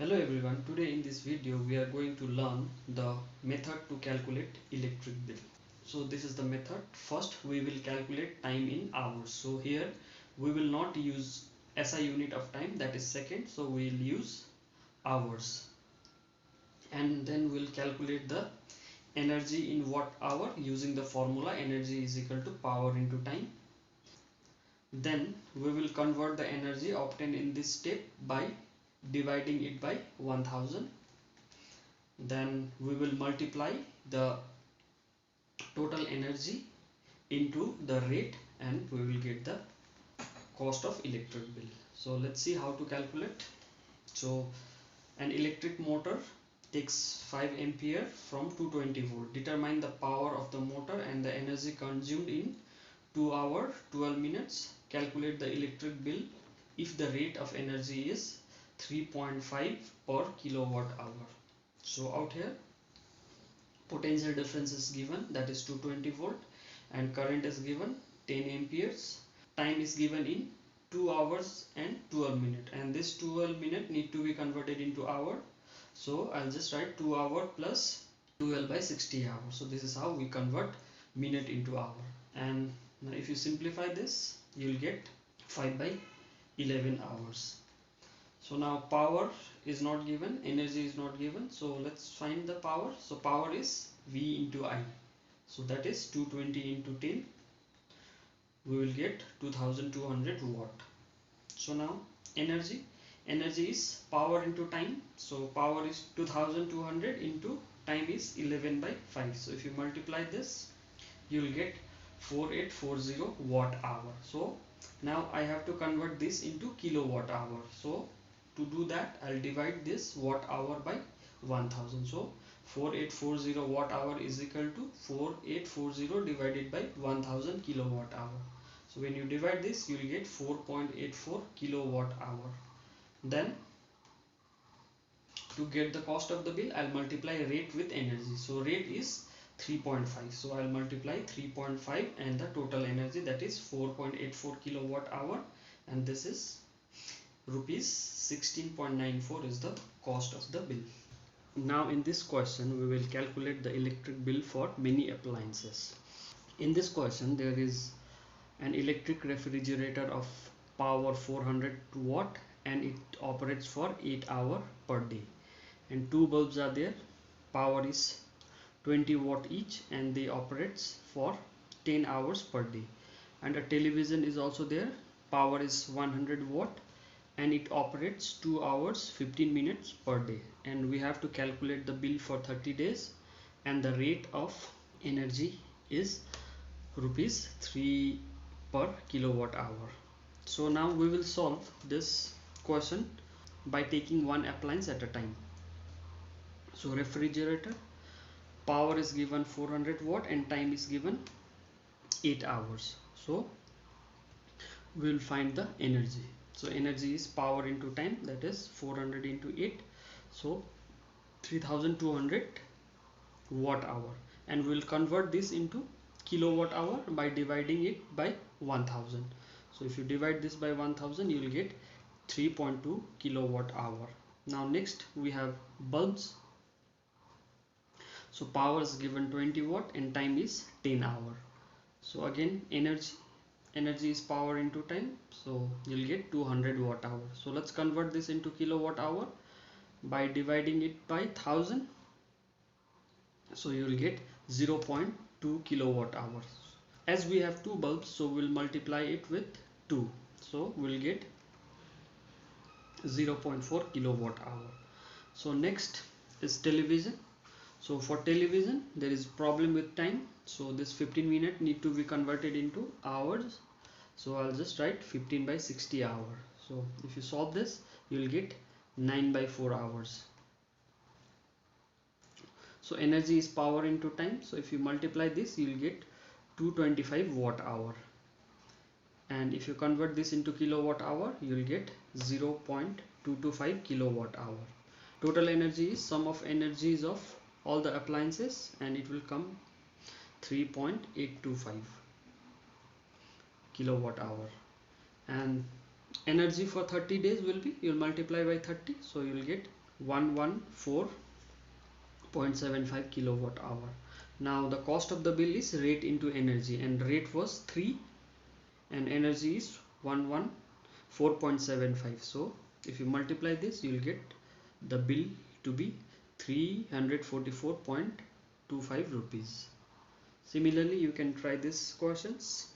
Hello everyone, today in this video we are going to learn the method to calculate electric bill. So this is the method. First we will calculate time in hours. So here we will not use SI unit of time, that is second, so we will use hours. And then we will calculate the energy in watt hour using the formula energy is equal to power into time. Then we will convert the energy obtained in this step by dividing it by 1000. Then we will multiply the total energy into the rate and we will get the cost of electric bill. So let's see how to calculate. So an electric motor takes 5 ampere from 220 volt. Determine the power of the motor and the energy consumed in 2 hours 12 minutes. Calculate the electric bill if the rate of energy is 3.5 per kilowatt hour. So out here potential difference is given, that is 220 volt, and current is given 10 amperes. Time is given in 2 hours and 12 minutes, and this 12 minute need to be converted into hour. So I'll just write 2 hour plus 12 by 60 hours. So this is how we convert minute into hour. And now if you simplify this, you'll get 5 by 11 hours. So now power is not given, energy is not given, so let's find the power. So power is V into I, so that is 220 into 10, we will get 2200 watt. So now energy is power into time, so power is 2200 into time is 11 by 5. So if you multiply this, you will get 4840 watt hour. So now I have to convert this into kilowatt hour. So to do that, I'll divide this watt hour by 1000. So 4840 watt hour is equal to 4840 divided by 1000 kilowatt hour. So when you divide this, you will get 4.84 kilowatt hour. Then to get the cost of the bill, I'll multiply rate with energy. So rate is 3.5, so I'll multiply 3.5 and the total energy, that is 4.84 kilowatt hour, and this is rupees 16.94 is the cost of the bill. Now in this question we will calculate the electric bill for many appliances. In this question there is an electric refrigerator of power 400 watt and it operates for 8 hours per day, and two bulbs are there, power is 20 watt each and they operates for 10 hours per day, and a television is also there, power is 100 watt and it operates 2 hours 15 minutes per day, and we have to calculate the bill for 30 days and the rate of energy is rupees 3 per kilowatt hour. So now we will solve this question by taking one appliance at a time. So refrigerator, power is given 400 watt and time is given 8 hours. So we will find the energy. So energy is power into time, that is 400 into 8, so 3200 watt hour, and we will convert this into kilowatt hour by dividing it by 1000. So if you divide this by 1000, you will get 3.2 kilowatt hour. Now next we have bulbs. So power is given 20 watt and time is 10 hour. So again energy is power into time, so you'll get 200 watt hour. So let's convert this into kilowatt hour by dividing it by 1000. So you will get 0.2 kilowatt hours. As we have two bulbs, so we'll multiply it with 2, so we'll get 0.4 kilowatt hour. So next is television. So for television there is problem with time, so this 15 minute need to be converted into hours. So I'll just write 15 by 60 hour. So if you solve this, you will get 9 by 4 hours. So energy is power into time, so if you multiply this, you will get 225 watt hour, and if you convert this into kilowatt hour, you will get 0.225 kilowatt hour. Total energy is sum of energies of all the appliances and it will come 3.825 kilowatt hour. And energy for 30 days will be, you'll multiply by 30, so you'll get 114.75 kilowatt hour. Now the cost of the bill is rate into energy, and rate was 3 and energy is 114.75. so if you multiply this, you will get the bill to be 344.25 rupees. Similarly, you can try these questions.